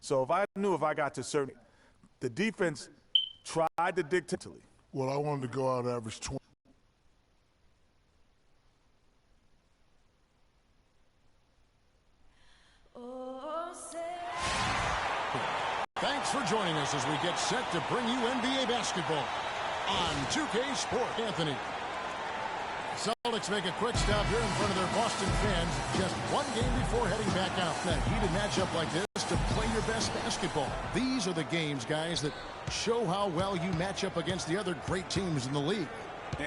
So if I knew if I got to certain, the defense tried to dictate. Well, I wanted to go out and average 20. Thanks for joining us as we get set to bring you NBA basketball on 2K Sport. Anthony. Celtics make a quick stop here in front of their Boston fans just one game before heading back out. That heated matchup like this to play your best basketball. These are the games, guys, that show how well you match up against the other great teams in the league.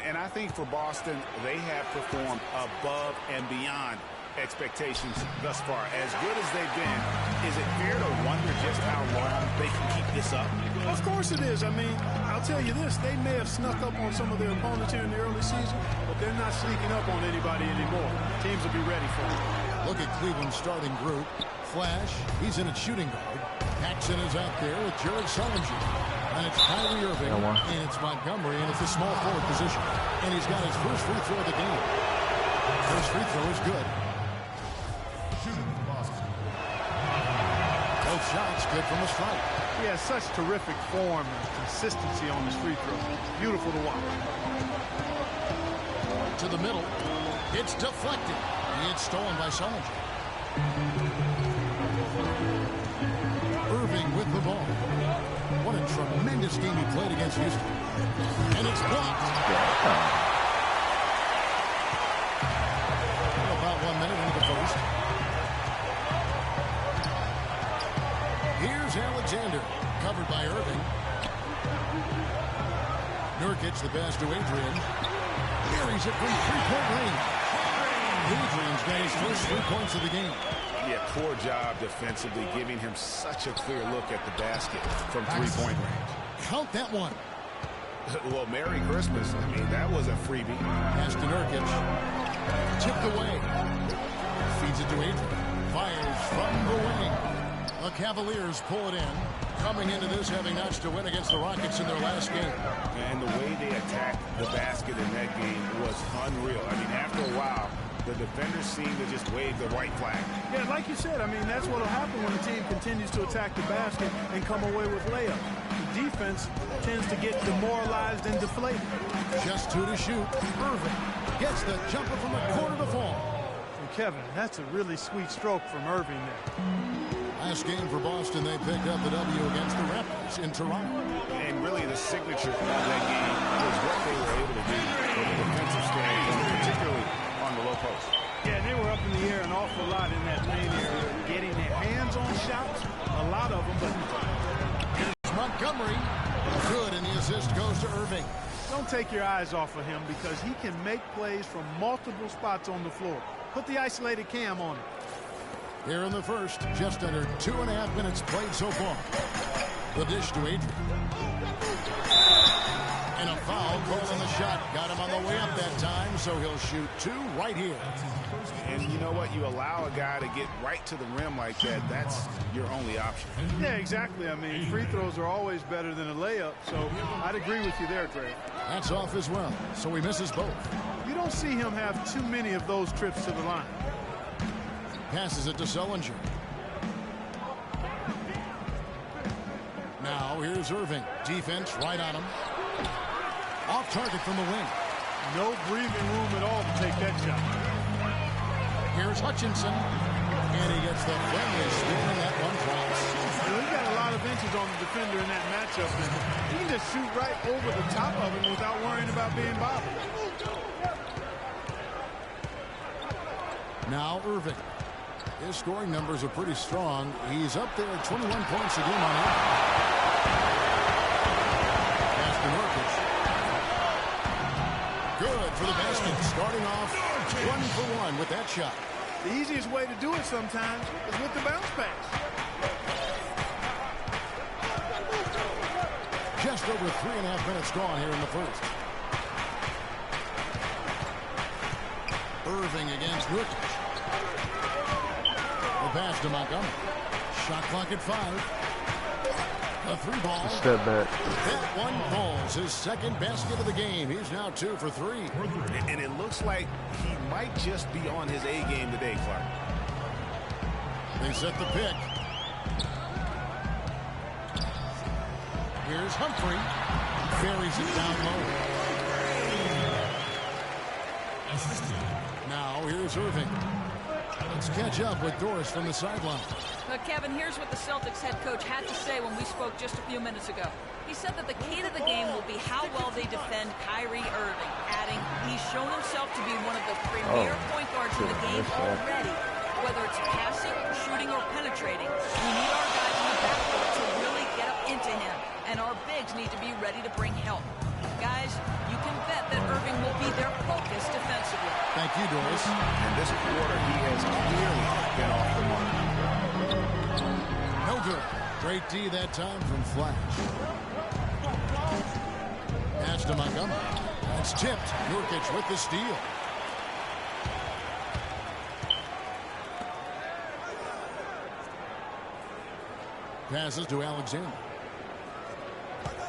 And I think for Boston, they have performed above and beyond expectations thus far. As good as they've been, is it fair to wonder just how long they can keep this up? Of course it is. I mean, I'll tell you this, they may have snuck up on some of their opponents here in the early season, but they're not sneaking up on anybody anymore. Teams will be ready for it. Look at Cleveland's starting group. Flash, he's in at shooting guard. Paxson is out there with Jared Sullinger. And it's Kyrie Irving, and it's Montgomery, and it's the small forward position. And he's got his first free throw of the game. First free throw is good. Both shots good from the strike. He has such terrific form and consistency on his free throw. Beautiful to watch. To the middle. It's deflected. It's stolen by Sullinger. Irving with the ball. What a tremendous game he played against Houston. And it's blocked. About 1 minute into the first. Here's Alexander, covered by Irving. Nurkic, the pass to Adrian. Carries it from three-point range. Adrian's got his first 3 points of the game. Yeah, poor job defensively, giving him such a clear look at the basket from three-point range. Count that one. Well, Merry Christmas. I mean, that was a freebie. Pass to Nurkic. Tipped away. Feeds it to Adrian. Fires from the wing. The Cavaliers pull it in. Coming into this having notched a win against the Rockets in their last game. And the way they attacked the basket in that game was unreal. I mean, after a while, the defenders seem to just wave the white flag. Yeah, like you said, I mean, that's what will happen when the team continues to attack the basket and come away with layups. The defense tends to get demoralized and deflated. Just 2 to shoot. Irving gets the jumper from the corner to fall. And Kevin, that's a really sweet stroke from Irving there. Last game for Boston, they picked up the W against the Raptors in Toronto. And really the signature of that game was what they were able to do from a defensive standpoint, particularly on the low post. Yeah, they were up in the air an awful lot in that lane area, getting their hands on shots, a lot of them. But here's Montgomery. Good, and the assist goes to Irving. Don't take your eyes off of him because he can make plays from multiple spots on the floor. Put the isolated cam on him. Here in the first, just under 2.5 minutes played so far. The dish to Adrian. And a foul called on the shot. Got him on the way up that time, so he'll shoot 2 right here. And you know what? You allow a guy to get right to the rim like that, that's your only option. Yeah, exactly. I mean, free throws are always better than a layup, so I'd agree with you there, Dre. That's off as well, so he misses both. You don't see him have too many of those trips to the line. Passes it to Sullinger. Now here's Irving. Defense right on him. Off target from the wing. No breathing room at all to take that shot. Here's Hutchinson. And he gets the friendly spin in that one cross. He got a lot of inches on the defender in that matchup. And he can just shoot right over the top of him without worrying about being bothered. Now Irving. His scoring numbers are pretty strong. He's up there at 21 points a game on average. Pass to Nurkic. Good for the basket. Starting off 1 for 1 with that shot. The easiest way to do it sometimes is with the bounce pass. Just over 3.5 minutes gone here in the first. Irving against Nurkic. The pass to Montgomery. Shot clock at 5. A 3 ball. Step back. That one falls. His second basket of the game. He's now 2 for 3. And it looks like he might just be on his A game today, Clark. They set the pick. Here's Humphrey. Buries it down low. Now here's Irving. Let's catch up with Doris from the sideline. But Kevin, here's what the Celtics head coach had to say when we spoke just a few minutes ago. He said that the key to the game will be how well they defend Kyrie Irving, adding he's shown himself to be one of the premier point guards in the game already. Whether it's passing, shooting, or penetrating, we need our guys in the backcourt to really get up into him, and our bigs need to be ready to bring help. Guys, you can bet that Irving will be their focus defensively. Thank you, Doris. And this quarter, he has clearly been off the mark. No good. Great D that time from Flash. Pass to Montgomery. It's tipped. Nurkic with the steal. Passes to Alexander.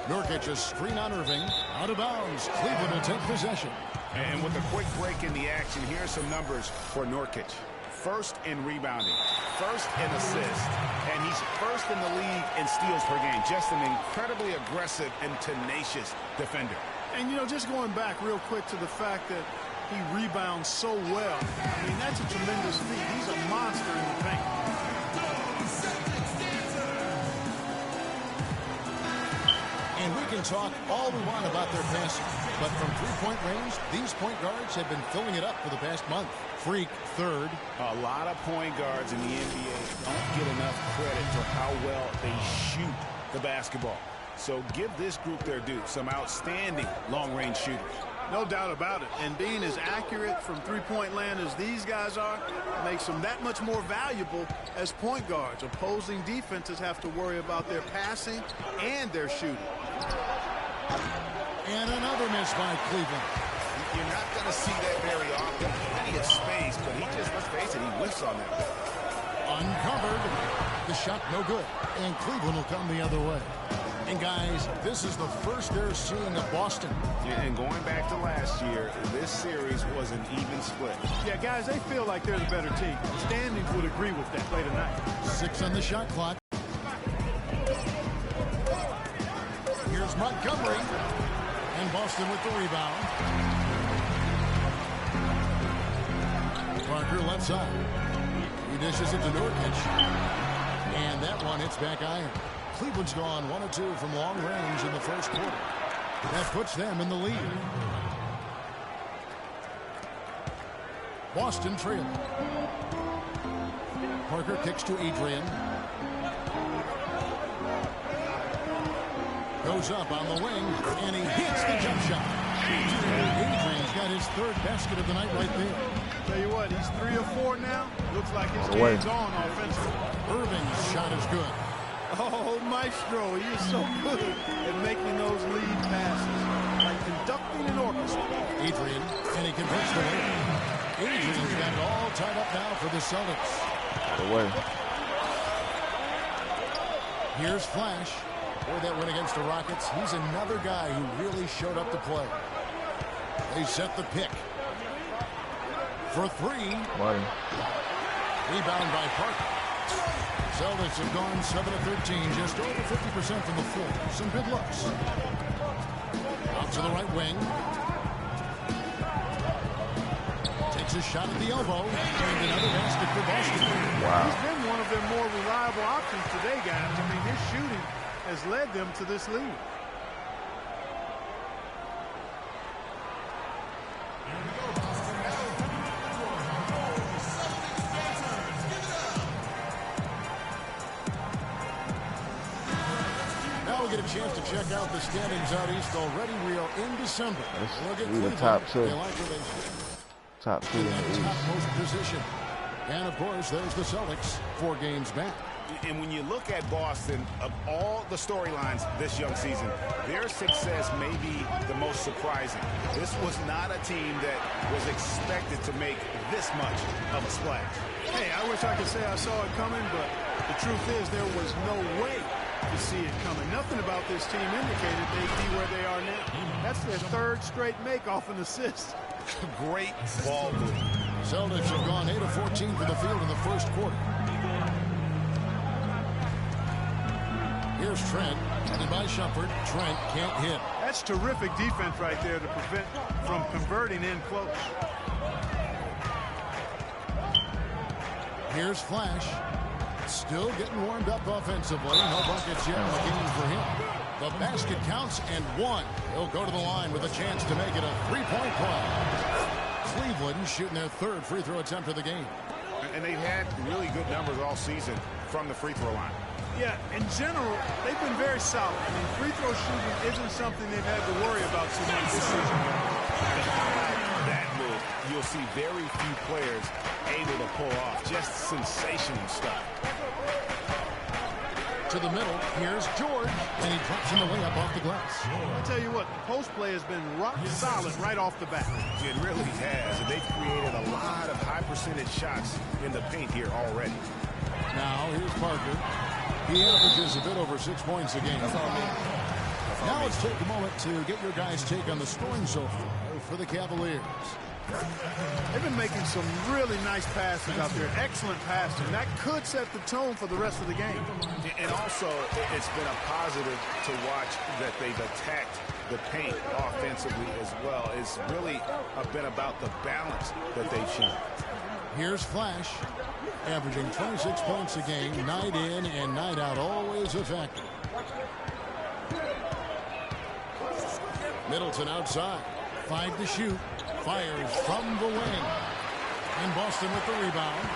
Nurkic a screen on Irving. Out of bounds. Cleveland will take possession. And with a quick break in the action, here's some numbers for Nurkic. First in rebounding, first in assists, and he's first in the league in steals per game. Just an incredibly aggressive and tenacious defender. And, you know, just going back real quick to the fact that he rebounds so well, I mean, that's a tremendous feat. He's a monster in the paint. And we can talk all we want about their passing, but from three-point range, these point guards have been filling it up for the past month. Freak, third. A lot of point guards in the NBA don't get enough credit for how well they shoot the basketball. So give this group their due. Some outstanding long-range shooters. No doubt about it. And being as accurate from three-point land as these guys are makes them that much more valuable as point guards. Opposing defenses have to worry about their passing and their shooting. And another miss by Cleveland. You're not going to see that very often. Plenty of space, but he just, let's face it, he whiffs on that. Uncovered. The shot no good. And Cleveland will come the other way. And guys, this is the first they're seeing of Boston. And going back to last year, this series was an even split. Yeah, guys, they feel like they're the better team. The standings would agree with that play tonight. 6 on the shot clock. Here's Montgomery. And Boston with the rebound. Parker left side. He dishes it to Nurkic. And that one hits back iron. Cleveland's gone 1 of 2 from long range in the first quarter. That puts them in the lead. Boston trailing. Parker kicks to Adrian. Goes up on the wing, and he hits the jump shot. Adrian's got his third basket of the night right there. Tell you what, he's 3 of 4 now. Looks like his game's on offensively. Irving's shot is good. Oh, Maestro, he is so good at making those lead passes, like conducting an orchestra. Adrian, and he converts the win. Adrian's got it all tied up now for the Celtics. Here's Flash. Boy, that win against the Rockets. He's another guy who really showed up to play. They set the pick. For 3. Rebound by Parker. Celtics have gone 7 of 13, just over 50% from the floor. Some good looks. Out to the right wing. Takes a shot at the elbow. And another basket for Boston. He's been one of their more reliable options today, guys. I mean, his shooting has led them to this lead. Get a chance to check out the standings out east already. We are in December. Look at Cleveland. The top 2. They like where they Top 2 in the East. Topmost position. And of course, there's the Celtics 4 games back. And when you look at Boston, of all the storylines this young season, their success may be the most surprising. This was not a team that was expected to make this much of a splash. Hey, I wish I could say I saw it coming, but the truth is there was no way to see it coming. Nothing about this team indicated they'd be where they are now. That's their 3rd straight make off an assist. Great ball move. Celtics have gone 8 of 14 from the field in the first quarter. Here's Here's Trent, headed by Shumpert. Trent can't hit. That's terrific defense right there to prevent from converting in close. Here's Flash. Still getting warmed up offensively. No buckets yet in the game for him. The basket counts and one. He'll go to the line with a chance to make it a three-point play. Cleveland shooting their third free throw attempt of the game. And they've had really good numbers all season from the free throw line. Yeah, in general, they've been very solid. I mean, free throw shooting isn't something they've had to worry about too much this season. That move, you'll see very few players able to pull off. Just sensational stuff. To the middle, here's George, and he drops him the layup off the glass. I tell you what, the post play has been rock solid right off the bat. It really has, and they've created a lot of high percentage shots in the paint here already. Now, here's Parker. He averages a bit over 6 points a game. Now let's take a moment to get your guys' take on the scoring so far for the Cavaliers. They've been making some really nice passes out there. Excellent passing. That could set the tone for the rest of the game. And also, it's been a positive to watch that they've attacked the paint offensively as well. It's really been about the balance that they've shown. Here's Flash, averaging 26 points a game, night in and night out, always a factor. Middleton outside, 5 to shoot, fires from the wing. And Boston with the rebound.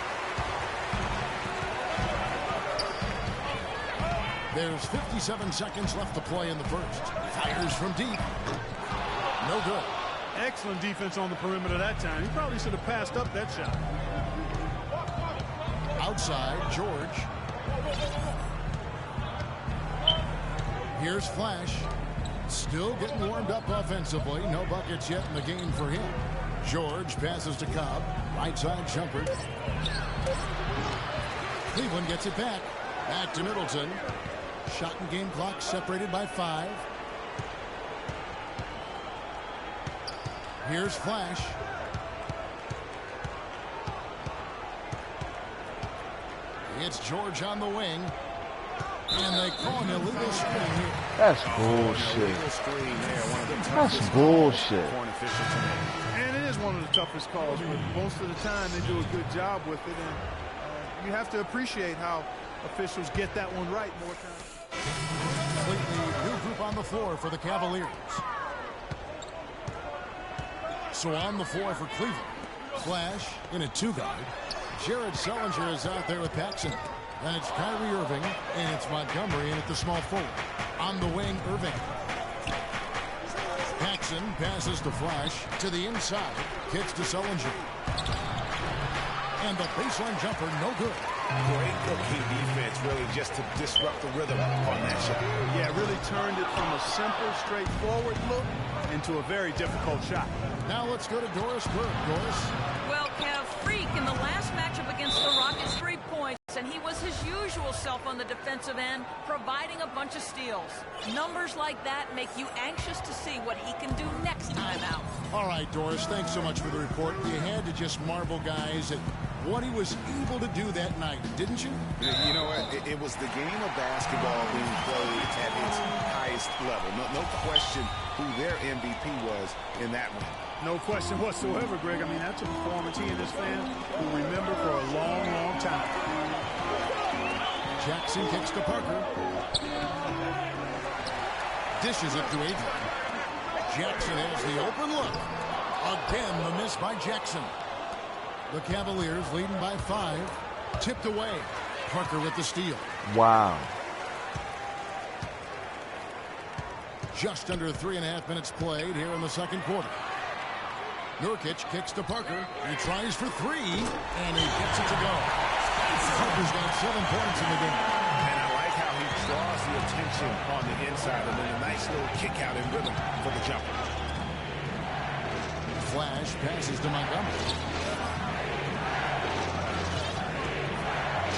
There's 57 seconds left to play in the first. Fires from deep. No good. Excellent defense on the perimeter that time. He probably should have passed up that shot. Outside, George. Here's Flash. Still getting warmed up offensively. No buckets yet in the game for him. George passes to Cobb. Right side, Shumpert. Cleveland gets it back. Back to Middleton. Shot and game clock separated by 5. Here's Flash. It's George on the wing. And they call an illegal screen here. That's bullshit. That's bullshit. And it is one of the toughest calls, but most of the time they do a good job with it. And you have to appreciate how officials get that one right more times. Completely new group on the floor for the Cavaliers. So on the floor for Cleveland. Flash in a 2-guard. Jared Sullinger is out there with Paxson. And it's Kyrie Irving, and it's Montgomery in at the small forward. On the wing, Irving. Paxson passes to Flash to the inside. Kicks to Sullinger. And the baseline jumper, no good. Great looking defense, really, just to disrupt the rhythm on that shot. Yeah, really turned it from a simple, straightforward look into a very difficult shot. Now let's go to Doris Burke. Doris. Well, Kev, Freak in the last matchup against the Rockets, 3 points, and he was his usual self on the defensive end, providing a bunch of steals. Numbers like that make you anxious to see what he can do next time out. All right, Doris, thanks so much for the report. You had to just marvel, guys, at what he was able to do that night, didn't you? You know what? It was the game of basketball being played at its highest level. No question who their MVP was in that one. No question whatsoever, Greg. I mean, that's a performance he and his fans will remember for a long, long time. Jackson kicks to Parker. Dishes it to Adrian. Jackson has the open look. Again, the miss by Jackson. The Cavaliers leading by 5. Tipped away. Parker with the steal. Wow. Just under 3.5 minutes played here in the second quarter. Nurkic kicks to Parker. He tries for 3, and he gets it to go. Parker's got 7 points in the game. And I like how he draws the attention on the inside, and then a nice little kick out in rhythm for the jumper. Flash passes to Montgomery.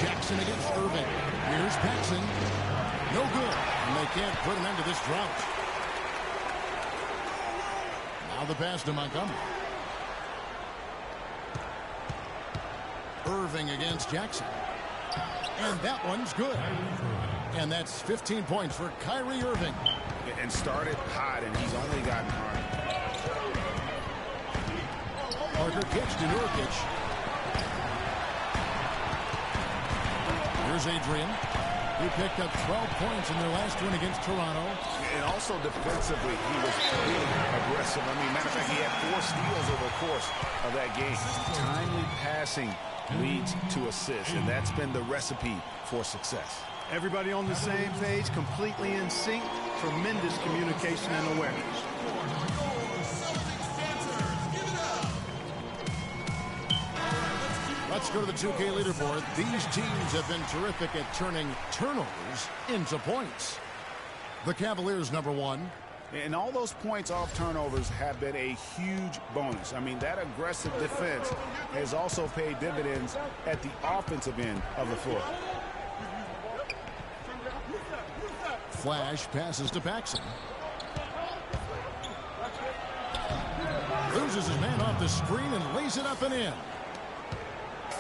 Jackson against Irving. Here's Paxson. No good. And they can't put an end to this drought. Now the pass to Montgomery. Irving against Jackson. And that one's good. And that's 15 points for Kyrie Irving. And started hot, and he's only gotten harder. Parker kicks to Nurkic. Here's Adrian. He picked up 12 points in their last win against Toronto. And also defensively, he was really aggressive. I mean, matter of fact, he had 4 steals over the course of that game. Timely passing leads to assists, and that's been the recipe for success. Everybody on the same page, completely in sync. Tremendous communication and awareness. Let's go to the 2K leaderboard. These teams have been terrific at turning turnovers into points. The Cavaliers, number 1. And all those points off turnovers have been a huge bonus. I mean, that aggressive defense has also paid dividends at the offensive end of the floor. Flash passes to Paxson. Loses his man off the screen and lays it up and in.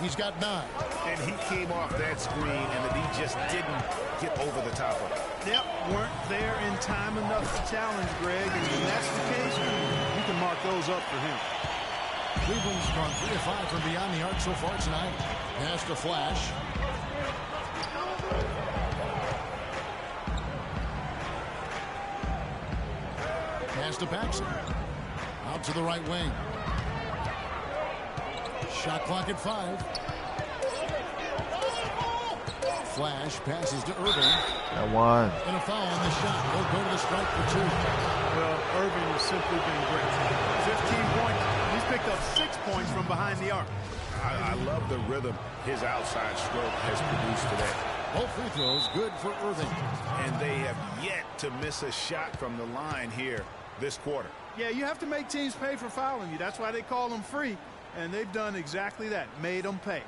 He's got 9. And he came off that screen, and the D just didn't get over the top of it. Yep, weren't there in time enough to challenge Greg, and when that's the case, you can mark those up for him. Cleveland's gone 3 of 5 from beyond the arc so far tonight. Pass to Flash. Pass to Paxson. Out to the right wing. Shot clock at 5. Flash passes to Irving. That one. And a foul on the shot. They'll go to the strike for 2. Well, Irving has simply been great. 15 points. He's picked up 6 points from behind the arc. I love the rhythm his outside stroke has produced today. Both free throws good for Irving. And they have yet to miss a shot from the line here this quarter. Yeah, you have to make teams pay for fouling you. That's why they call them free. And they've done exactly that, made them pay.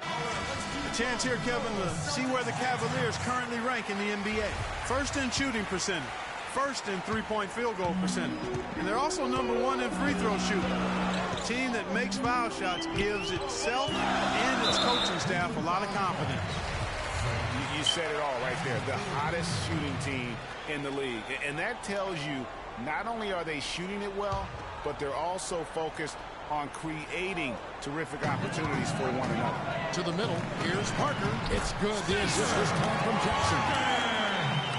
A chance here, Kevin, to see where the Cavaliers currently rank in the NBA. First in shooting percentage, first in three-point field goal percentage, and they're also number 1 in free throw shooting. A team that makes foul shots gives itself and its coaching staff a lot of confidence. You said it all right there. The hottest shooting team in the league. And that tells you not only are they shooting it well, but they're also focused on creating terrific opportunities for one another. To the middle, here's Parker. It's good. The assist this time from Jackson.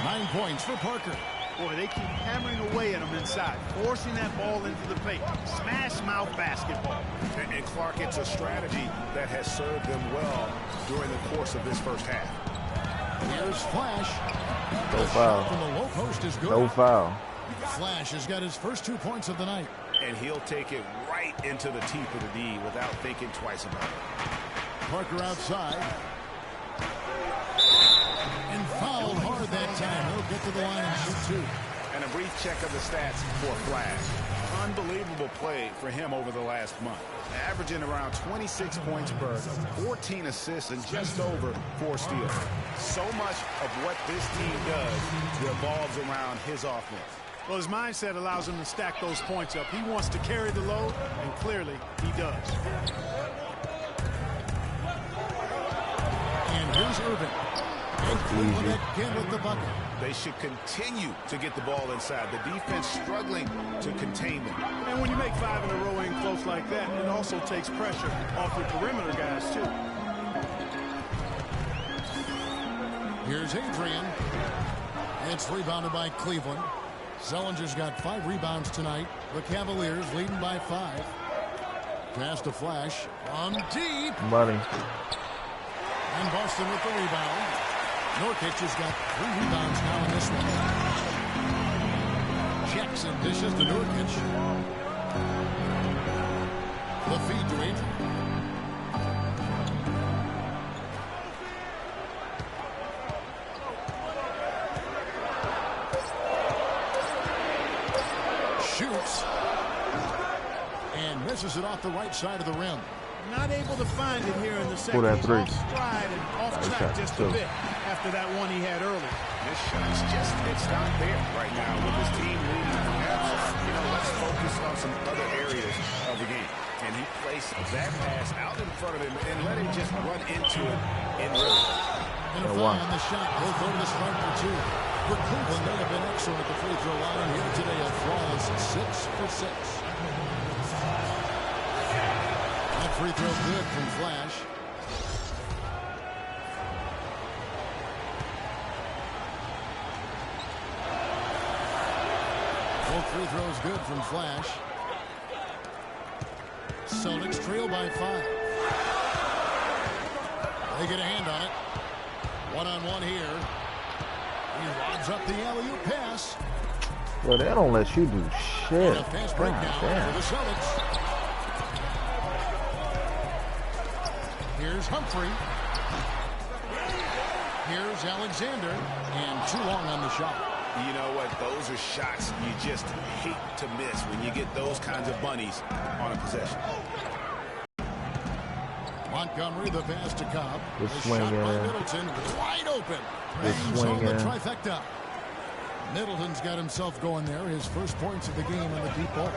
9 points for Parker. Boy, they keep hammering away at him inside, forcing that ball into the paint. Smash mouth basketball. And Clark, it's a strategy that has served them well during the course of this first half. Here's Flash. No foul. From the low post is good. No foul. Flash has got his first 2 points of the night. And he'll take it right into the teeth of the D without thinking twice about it. Parker outside. And fouled hard that time. He'll get to the line and shoot 2. And a brief check of the stats for Flash. Unbelievable play for him over the last month. Averaging around 26 points per, 14 assists, and just over 4 steals. So much of what this team does revolves around his offense. Well, his mindset allows him to stack those points up. He wants to carry the load, and clearly he does. And here's Irving. And Cleveland again with the bucket. They should continue to get the ball inside. The defense struggling to contain them. And when you make 5 in a row in close like that, it also takes pressure off the perimeter guys, too. Here's Adrian. It's rebounded by Cleveland. Zellinger's got 5 rebounds tonight. The Cavaliers leading by 5. Pass to Flash on deep. Money. And Boston with the rebound. Nurkic has got 3 rebounds now in this one. Jackson dishes to Nurkic. The feed to Adrian. Shoots. And misses it off the right side of the rim. Not able to find it here in the second. Pull that 3. Off stride and off track just a bit after that one he had earlier. This shot's just, it's not there right now with his team leading. Perhaps, let's focus on some other areas of the game. And he placed that pass out in front of him and let him just run into it in rhythm. going to fly on the shot. He'll go to the stripe for 2. For Cleveland, they have been excellent at the free throw line here today. A flawless 6 for 6. That free throw good from Flash. Both free throws good from Flash. Celtics trail by 5. They get a hand on it. One-on-one here. He lobs up the alley-oop pass. Well, they don't let you do shit. And a fast break now for the Celtics. Here's Humphrey. Here's Alexander. And too long on the shot. You know what? Those are shots you just hate to miss when you get those kinds of bunnies on a possession. Montgomery, the pass to Cobb. Good The swing, shot by Middleton, wide open. Bangs home the trifecta. Middleton's got himself going there. His first points of the game on the deep ball.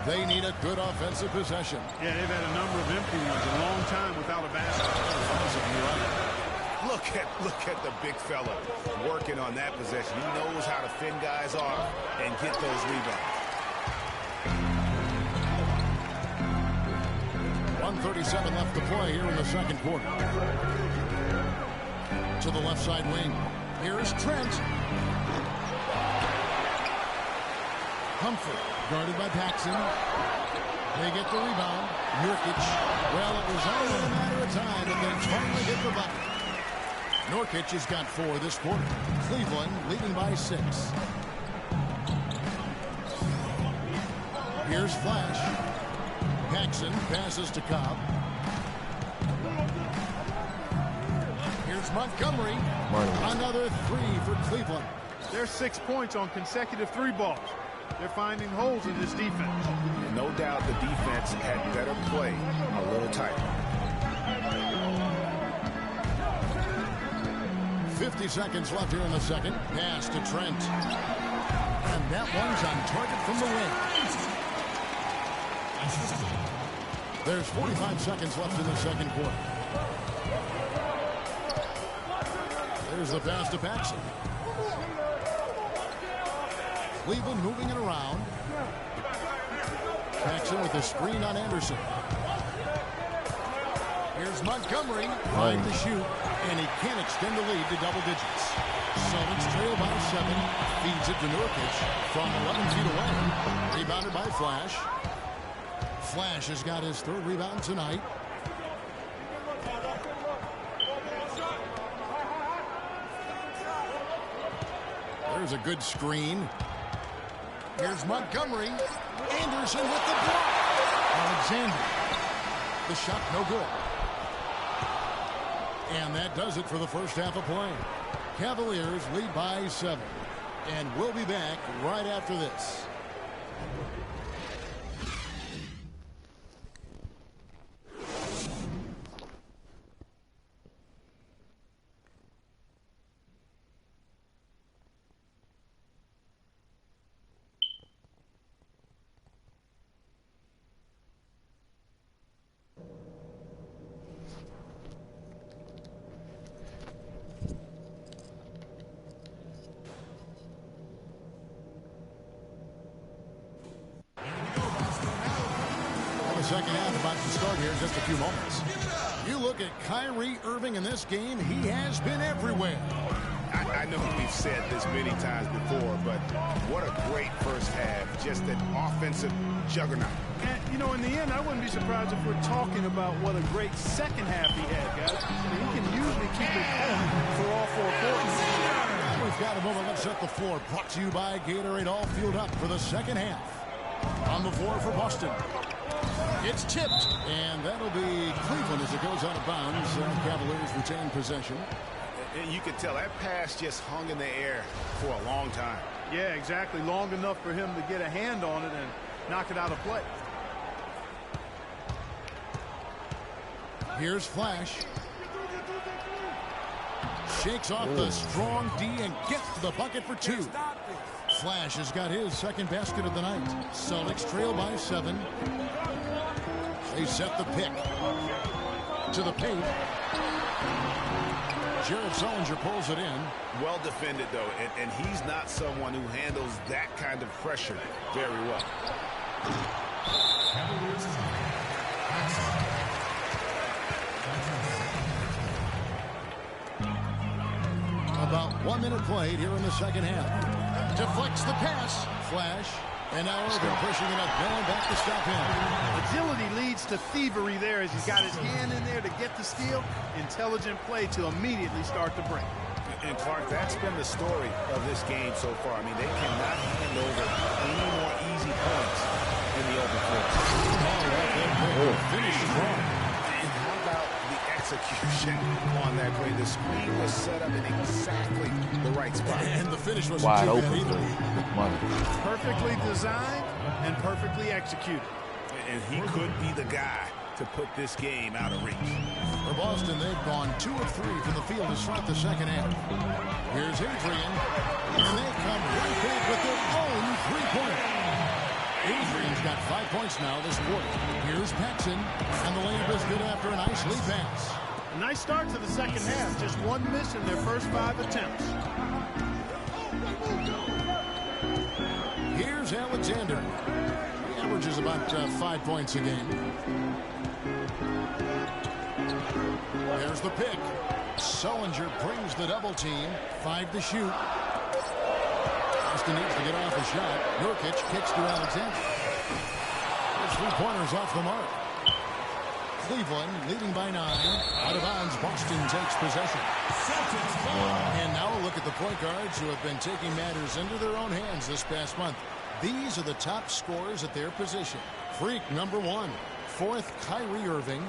They need a good offensive possession. Yeah, they've had a number of empty ones. A long time without a basket. Look at the big fella working on that possession. He knows how to fend guys off and get those rebounds. 1:37 left to play here in the second quarter. To the left side wing. Here's Trent. Humphrey guarded by Paxson. They get the rebound. Nurkic. Well, it was only a matter of time that they finally hit the button. Nurkic has got 4 this quarter. Cleveland leading by 6. Here's Flash. Paxson passes to Cobb. Here's Montgomery. Another 3 for Cleveland. There's 6 points on consecutive 3 balls. They're finding holes in this defense. No doubt the defense had better play a little tighter. 50 seconds left here in the second. Pass to Trent. And that one's on target from the wing. There's 45 seconds left in the second quarter. There's the pass to Paxson. Cleveland moving it around. Paxson with the screen on Anderson. Here's Montgomery trying to shoot, and he can't extend the lead to double digits. Celtics trail by 7. Feeds it to Nurkic from 11 feet away. Rebounded by Flash. Flash has got his 3rd rebound tonight. There's a good screen. Here's Montgomery. Anderson with the block. Alexander. The shot no good. And that does it for the first half of play. Cavaliers lead by 7. And we'll be back right after this. Second half about to start here in just a few moments. You look at Kyrie Irving in this game, he has been everywhere. I know we've said this many times before, but what a great first half. Just an offensive juggernaut. And, you know, in the end, I wouldn't be surprised if we're talking about what a great second half he had, guys. I mean, he can usually keep it going for all 4 quarters. We've got a moment. Let's set the floor. Brought to you by Gatorade. All fueled up for the second half. On the floor for Boston. It's tipped, and that'll be Cleveland as it goes out of bounds. Cavaliers retain possession. You could tell that pass just hung in the air for a long time. Yeah, exactly. Long enough for him to get a hand on it and knock it out of play. Here's Flash. Shakes off the strong D and gets the bucket for 2. Flash has got his second basket of the night. Celtics trail by 7. They set the pick to the paint. Jared Sullinger pulls it in. Well defended, though, and he's not someone who handles that kind of pressure very well. About 1 minute played here in the second half. Deflects the pass. Flash. And now Irving pushing it up. No one back to stop him. Agility leads to thievery there as he's got his hand in there to get the steal. Intelligent play to immediately start the break. And Clark, that's been the story of this game so far. I mean, they cannot hand over any more easy points in the open floor. Finish strong. And how about the execution on that play? The screen was set up in exactly the right spot. And the finish was Wide too open. bad either. Money. Perfectly designed and perfectly executed. And he could be the guy to put this game out of reach. For Boston, they've gone 2 of 3 from the field to start the second half. Here's Adrian. And they come right back with their own three-pointer. Adrian's got 5 points now this quarter. Here's Paxson. And the layup is good after a nice lead pass. A nice start to the second half. Just one miss in their first 5 attempts. Here's Alexander. He averages about 5 points a game. There's the pick. Sullinger brings the double team. 5 to shoot. Boston needs to get off a shot. Nurkic kicks to Alexander. His three-pointers off the mark. Cleveland leading by 9. Out of bounds, Boston takes possession. And now a look at the point guards who have been taking matters into their own hands this past month. These are the top scorers at their position. Freak number 1. 4th, Kyrie Irving.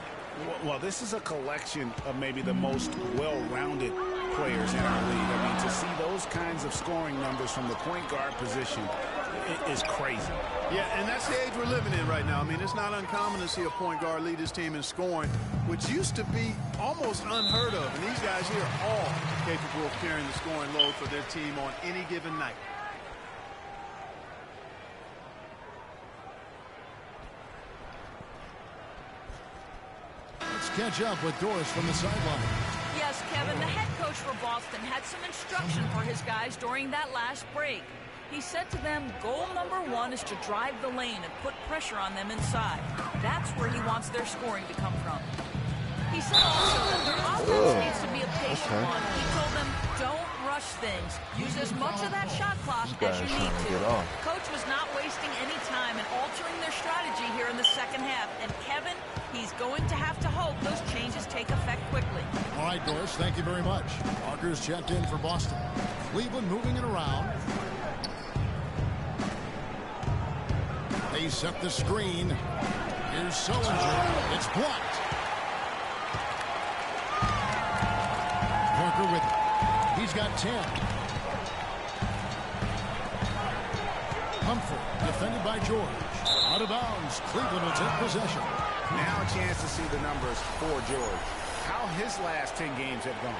Well, this is a collection of maybe the most well-rounded players in our league. I mean, to see those kinds of scoring numbers from the point guard position is crazy. Yeah, and that's the age we're living in right now. I mean, it's not uncommon to see a point guard lead his team in scoring, which used to be almost unheard of. And these guys here are all capable of carrying the scoring load for their team on any given night. Let's catch up with Doris from the sideline. Yes, Kevin, the head coach for Boston had some instruction for his guys during that last break. He said to them, goal number 1 is to drive the lane and put pressure on them inside. That's where he wants their scoring to come from. He said also that their offense needs to be a patient one. He told them, don't rush things. Use as much of that shot clock as you need to. Coach was not wasting any time in altering their strategy here in the second half. And Kevin, he's going to have to hope those changes take effect quickly. All right, Doris, thank you very much. Parker's checked in for Boston. Cleveland moving it around. They set the screen. Here's Sullinger. It's blocked. Parker with it. He's got 10. Humphrey defended by George. Out of bounds. Cleveland will take possession. Now a chance to see the numbers for George. How his last 10 games have gone.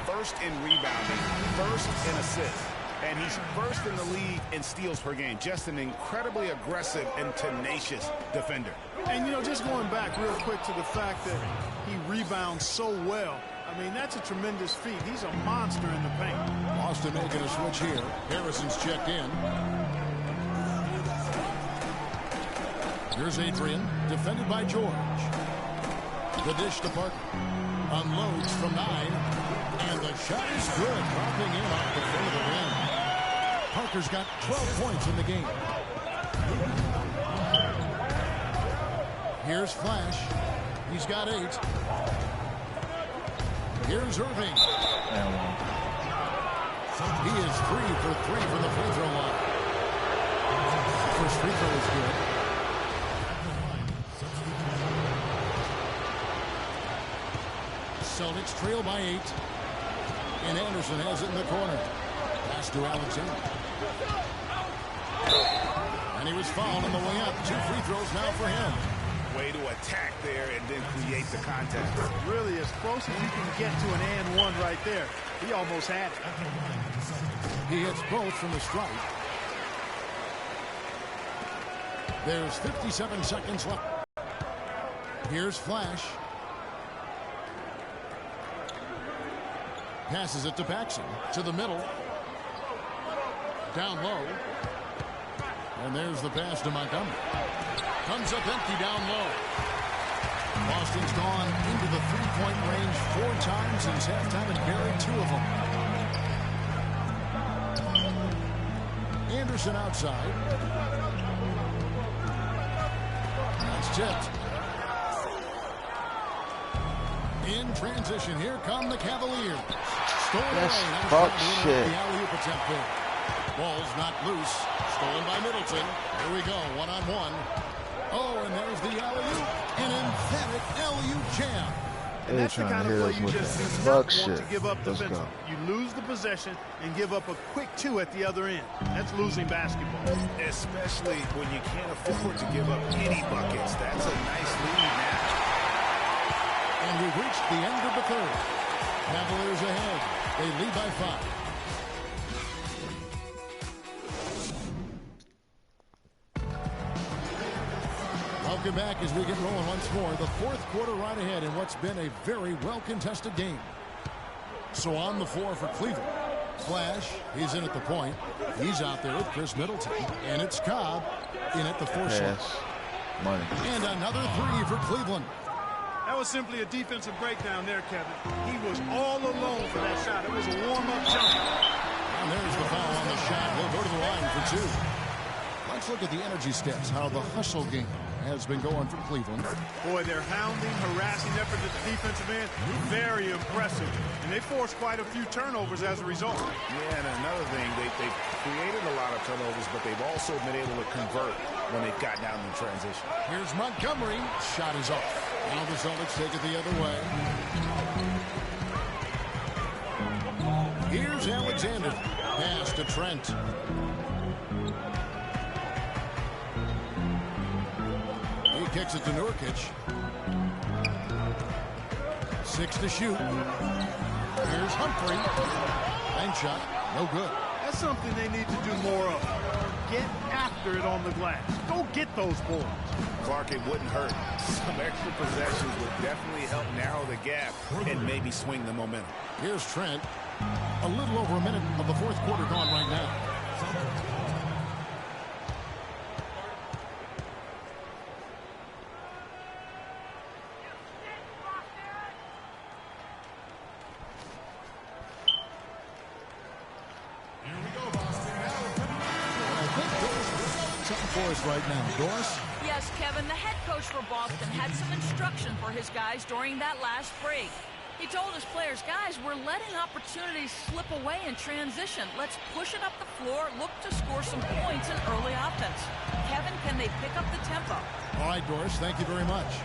First in rebounding, first in assists. And he's first in the league in steals per game. Just an incredibly aggressive and tenacious defender. And, you know, just going back real quick to the fact that he rebounds so well. I mean, that's a tremendous feat. He's a monster in the paint. Boston making a switch here. Harrison's checked in. Here's Adrian, defended by George. The dish to Parker. Unloads from 9. And the shot is good. Dropping in off the front of the rim. Parker's got 12 points in the game. Here's Flash. He's got 8. Here's Irving. He is 3 for 3 from the free throw line. First free throw is good. Celtics trail by 8. And Anderson has it in the corner. Pass to Alexander. And he was fouled on the way up. 2 free throws now for him. Way to attack there and then create the contact. Really as close as you can get to an and one right there. He almost had it. He hits both from the stripe. There's 57 seconds left. Here's Flash. Passes it to Paxson. To the middle. Down low. And there's the pass to Montgomery. Comes up empty down low. Boston's gone into the three-point range 4 times since halftime and buried 2 of them. Anderson outside. That's tipped. In transition, here come the Cavaliers. Stolen away. Fuck shit. The alley-oop attempt there. Ball's not loose. Stolen by Middleton. Here we go, one-on-one. Oh, and there's the alley-oop. An emphatic alley-oop jam. And that's the kind of play you just do not want to give up defensively. You lose the possession and give up a quick 2 at the other end. That's losing basketball. Especially when you can't afford to give up any buckets. That's a nice lead now. And we've reached the end of the third. Cavaliers ahead. They lead by 5. Welcome back as we get rolling once more. The fourth quarter right ahead in what's been a very well-contested game. So on the floor for Cleveland. Flash, he's in at the point. He's out there with Chris Middleton. And it's Cobb in at the 4 slot. Money. And another 3 for Cleveland. That was simply a defensive breakdown there, Kevin. He was all alone for that shot. It was a warm-up jump. And there's the foul on the shot. He'll go to the line for 2. Let's look at the energy stats, how the hustle game has been going for Cleveland. Boy, their hounding, harassing effort at the defensive end, very impressive. And they forced quite a few turnovers as a result. Yeah, and another thing, they've created a lot of turnovers, but they've also been able to convert when they've gotten out in transition. Here's Montgomery. Shot is off. Now the Celtics take it the other way. Here's Alexander. Pass to Trent. He kicks it to Nurkic. 6 to shoot. Here's Humphrey. Bank shot. No good. That's something they need to do more of. Get after it on the glass. Go get those boards. Clark, it wouldn't hurt. Some extra possessions would definitely help narrow the gap and maybe swing the momentum. Here's Trent. A little over a minute of the fourth quarter gone right now. Right now, Doris? Yes, Kevin, the head coach for Boston had some instruction for his guys during that last break. He told his players, guys, we're letting opportunities slip away in transition. Let's push it up the floor, look to score some points in early offense. Kevin, can they pick up the tempo? All right, Doris, thank you very much.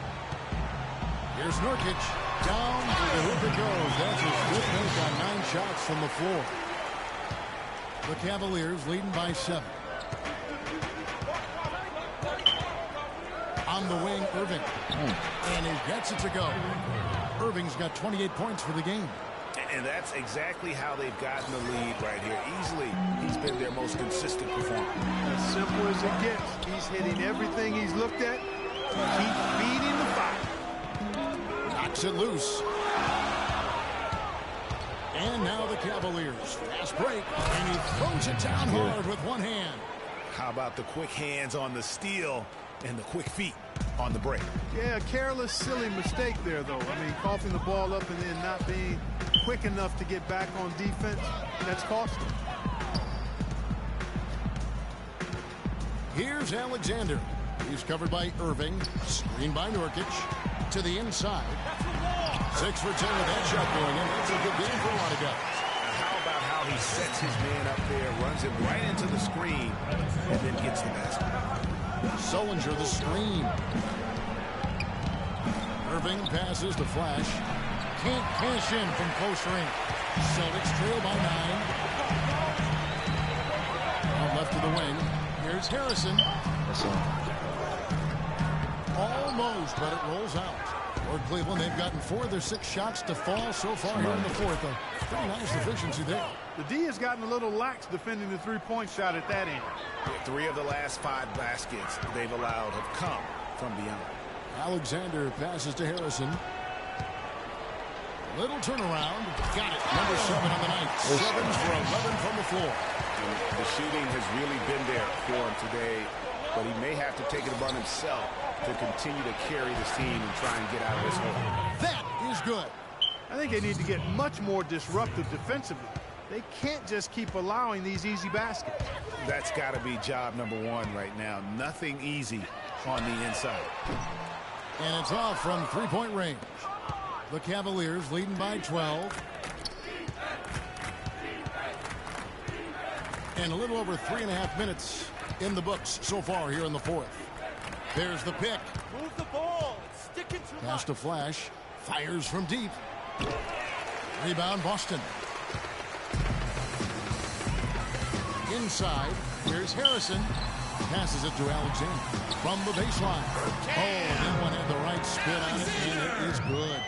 Here's Nurkic. Down to the hoop it goes. That's his fifth make on 9 shots from the floor. The Cavaliers leading by 7. On the wing, Irving. And he gets it to go. Irving's got 28 points for the game. And that's exactly how they've gotten the lead right here. Easily, he's been their most consistent performer. As simple as it gets. He's hitting everything he's looked at. Keep feeding the fire. Knocks it loose. And now the Cavaliers. Fast break. And he throws it down hard with one hand. How about the quick hands on the steal and the quick feet on the break? Yeah, a careless, silly mistake there, though. I mean, coughing the ball up and then not being quick enough to get back on defense, that's costly. Here's Alexander. He's covered by Irving. Screened by Nurkic. To the inside. 6 for 10 with that shot going in. That's a good game for a lot of guys. How about how he sets his man up there, runs it right into the screen, and then gets the basket. Sullinger the screen. Irving passes to Flash. Can't cash in from close range. Celtics trail by 9. Out left to the wing. Here's Harrison. Almost, but it rolls out. For Cleveland, they've gotten 4 of their 6 shots to fall so far here in the fourth. A pretty nice efficiency there. The D has gotten a little lax defending the three-point shot at that end. 3 of the last 5 baskets they've allowed have come from beyond. Alexander passes to Harrison. Little turnaround. Got it. Number 7 on the night. 7 for 11 from the floor. And the shooting has really been there for him today, but he may have to take it upon himself to continue to carry this team and try and get out of this hole. That is good. I think they need to get much more disruptive defensively. They can't just keep allowing these easy baskets. That's got to be job number 1 right now. Nothing easy on the inside. And it's off from three-point range. The Cavaliers leading by 12. And a little over 3.5 minutes in the books so far here in the fourth. There's the pick. Move the ball. It's sticking too Pass to Flash. Fires from deep. Rebound Boston. Inside. Here's Harrison. Passes it to Alexander. From the baseline. Oh, that one had the right spin on it, and it is good.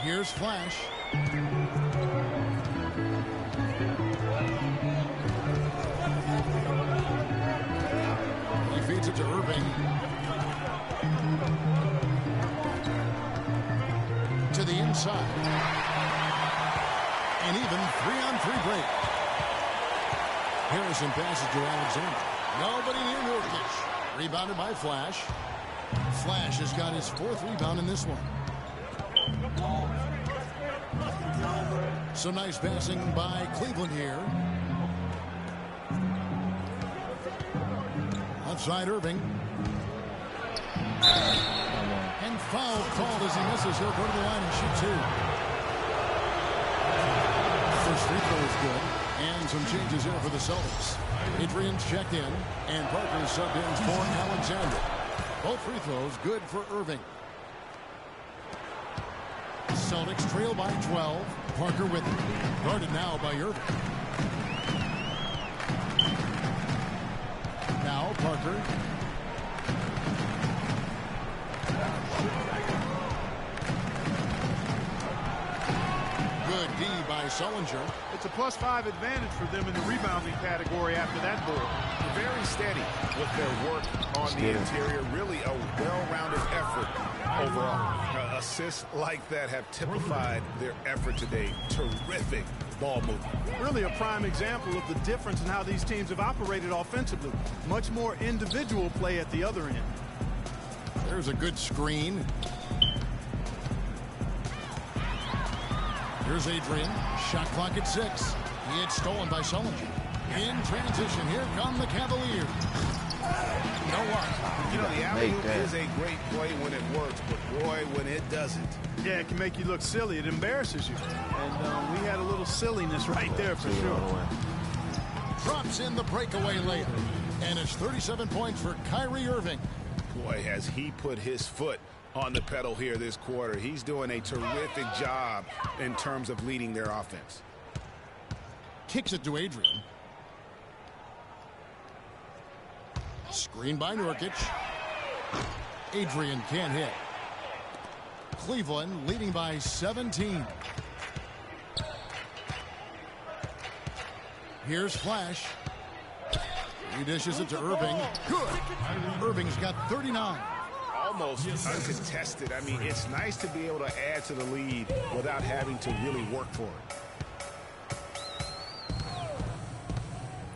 Here's Flash. He feeds it to Irving. To the inside. An even 3-on-3 break. Harrison passes to Alexander. Nobody near Nurkic. Rebounded by Flash. Flash has got his 4th rebound in this one. Some nice passing by Cleveland here. Outside Irving. And foul called as he misses. He'll go to the line and shoot 2. First free throw is good. And some changes here for the Celtics. Adrian's checked in, and Parker subbed in for Alexander. Both free throws good for Irving. Celtics trail by 12. Parker with it. Guarded now by Irving. Now Parker. Good D by Sullinger. It's a +5 advantage for them in the rebounding category after that board. Very steady with their work on the interior. Really a well-rounded effort overall. Assists like that have typified their effort today. Terrific ball movement. Really a prime example of the difference in how these teams have operated offensively. Much more individual play at the other end. There's a good screen. Here's Adrian. Shot clock at 6. He had stolen by Sullinger. In transition, here come the Cavaliers. No luck. You know, the alley-oop is a great play when it works, but boy, when it doesn't. Yeah, it can make you look silly. It embarrasses you. And we had a little silliness right there for sure. Drops in the breakaway layup. And it's 37 points for Kyrie Irving. Boy, has he put his foot on the pedal here this quarter. He's doing a terrific job in terms of leading their offense. Kicks it to Adrian. Screen by Nurkic. Adrian can't hit. Cleveland leading by 17. Here's Flash. He dishes it to Irving. Good. Irving's got 39. Almost uncontested. I mean, it's nice to be able to add to the lead without having to really work for it.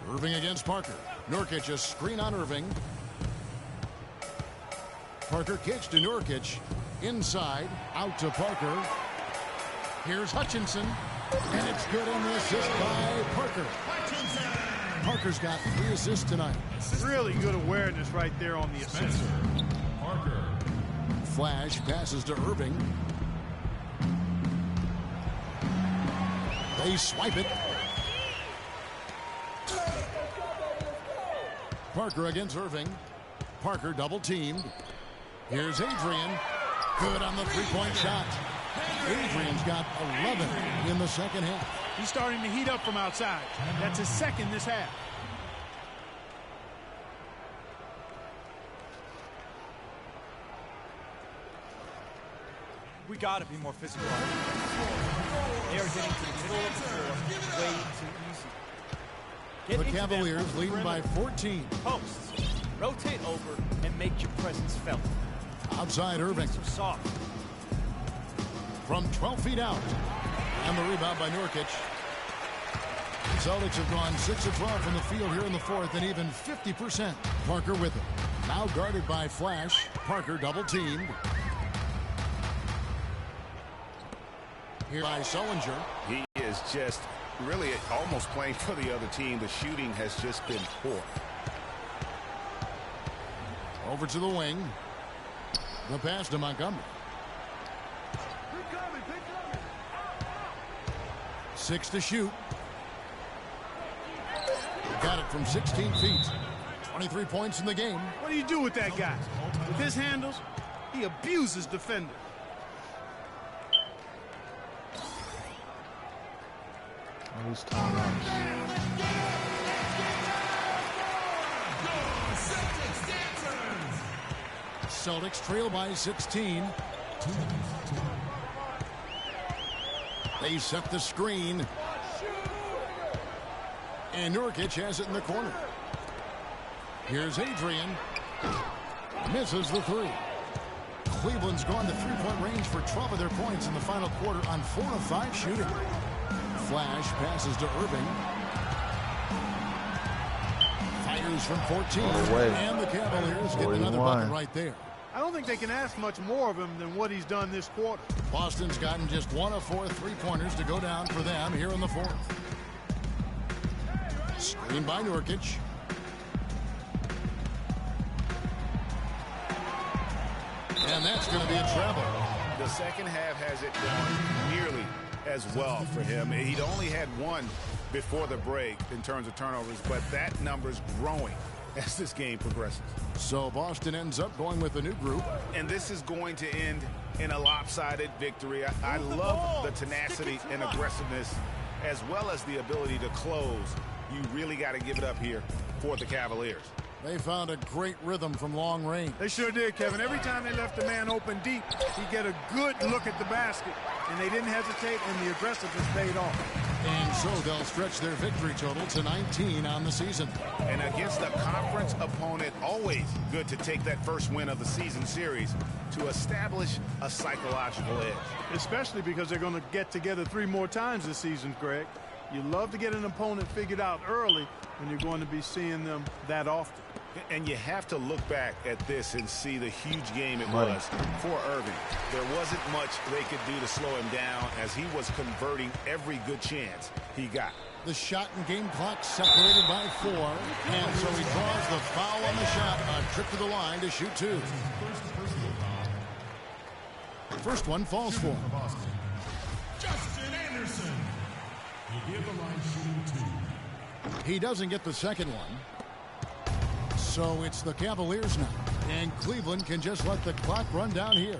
Irving against Parker. Nurkic a screen on Irving. Parker kicks to Nurkic. Inside. Out to Parker. Here's Hutchinson. And it's good on the assist by Parker. Parker's got 3 assists tonight. Really good awareness right there on the assist. Parker. Flash passes to Irving. They swipe it. Parker against Irving. Parker double teamed. Here's Adrian. Good on the three-point shot. Adrian's got 11 in the second half. He's starting to heat up from outside. That's his second this half. We got to be more physical. They are getting to the middle of the floor way too easy. The Cavaliers leading by 14. Posts. Rotate over and make your presence felt. Outside Irving. So soft. From 12 feet out. And the rebound by Nurkic. Celtics have gone 6 of 12 from the field here in the fourth, and even 50%. Parker with it. Now guarded by Flash. Parker double teamed. Here by Sullinger. He is just really almost playing for the other team. The shooting has just been poor. Over to the wing. The pass to Montgomery. 6 to shoot. Got it from 16 feet. 23 points in the game. What do you do with that guy? With his handles, he abuses defenders. All these timeouts. Celtics trail by 16. They set the screen. And Nurkic has it in the corner. Here's Adrian. Misses the three. Cleveland's gone to three-point range for 12 of their points in the final quarter on 4 of 5 shooting. Flash passes to Irving. Fires from 14. And the Cavaliers get another bucket right there. I don't think they can ask much more of him than what he's done this quarter. Boston's gotten just 1 of 4 three-pointers to go down for them here in the fourth. Screen by Nurkic. And that's going to be a travel. The second half hasn't gone nearly as well for him. He'd only had 1 before the break in terms of turnovers, but that number's growing as this game progresses. So Boston ends up going with a new group. And this is going to end in a lopsided victory. I love the tenacity and aggressiveness as well as the ability to close. You really got to give it up here for the Cavaliers. They found a great rhythm from long range. They sure did, Kevin. Every time they left the man open deep, he'd get a good look at the basket. And they didn't hesitate, and the aggressiveness paid off. And so they'll stretch their victory total to 19 on the season. And against a conference opponent, always good to take that first win of the season series to establish a psychological edge. Especially because they're going to get together 3 more times this season, Greg. You love to get an opponent figured out early when you're going to be seeing them that often. And you have to look back at this and see the huge game it was for Irving. There wasn't much they could do to slow him down as he was converting every good chance he got. The shot and game clock separated by 4. And so he draws the foul on the shot. A trip to the line to shoot 2. First one falls for him. Justin Anderson. He gave the line shooting 2. He doesn't get the second one. So it's the Cavaliers now. And Cleveland can just let the clock run down here.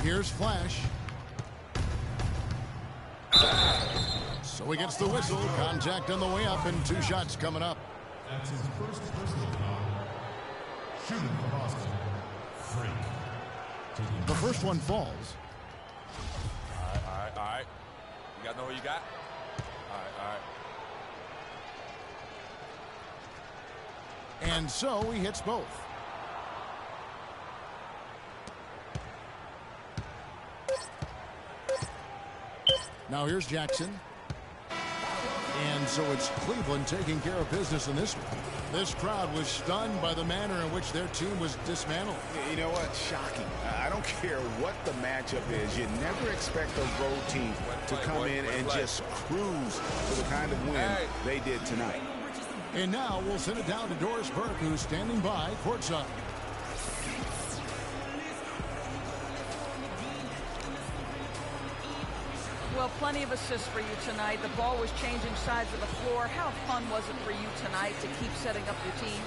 Here's Flash. So he gets the whistle. Contact on the way up and 2 shots coming up. That's his first personal foul. Shooting for Boston. Frank. The first one falls. All right. You got to know what you got? All right. And so he hits both. Now here's Jackson. And so it's Cleveland taking care of business in this one. This crowd was stunned by the manner in which their team was dismantled. You know what? Shocking. I don't care what the matchup is. You never expect a road team to come in and just cruise to the kind of win they did tonight. And now we'll send it down to Doris Burke, who's standing by courtside. Well, plenty of assists for you tonight. The ball was changing sides of the floor. How fun was it for you tonight to keep setting up your team?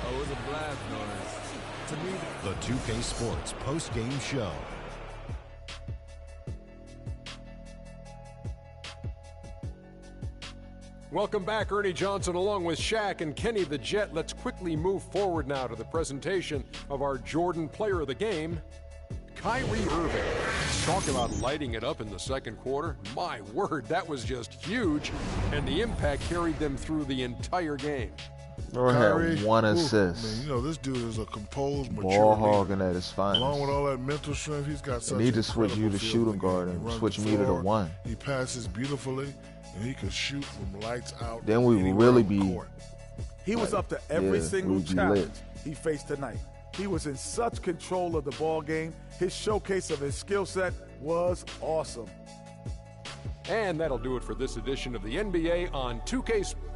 Oh, it was a blast, Norris. To me, the 2K Sports post-game show. Welcome back, Ernie Johnson, along with Shaq and Kenny the Jet. Let's quickly move forward now to the presentation of our Jordan Player of the Game, Kyrie Irving. Talk about lighting it up in the second quarter. My word, that was just huge, and the impact carried them through the entire game. Bro Kyrie, had 1 ooh, assist. Man, you know, this dude is a composed, mature Ball leader. hogging at his finest. Along with all that mental strength, he's got such They need to switch you incredible to feel shooting for the guard game. and He runs switch the me to the floor, 1. He passes beautifully, and he can shoot from lights out. Then we will anywhere really on the be. court. He was up to every single we'd be challenge lit. he faced tonight. He was in such control of the ball game. His showcase of his skill set was awesome. And that'll do it for this edition of the NBA on 2K Sports.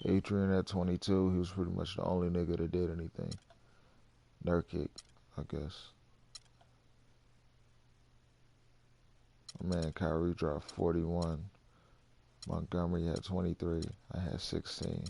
Adrian at 22, he was pretty much the only nigga that did anything. Nurkic, I guess. My man Kyrie dropped 41. Montgomery had 23. I had 16.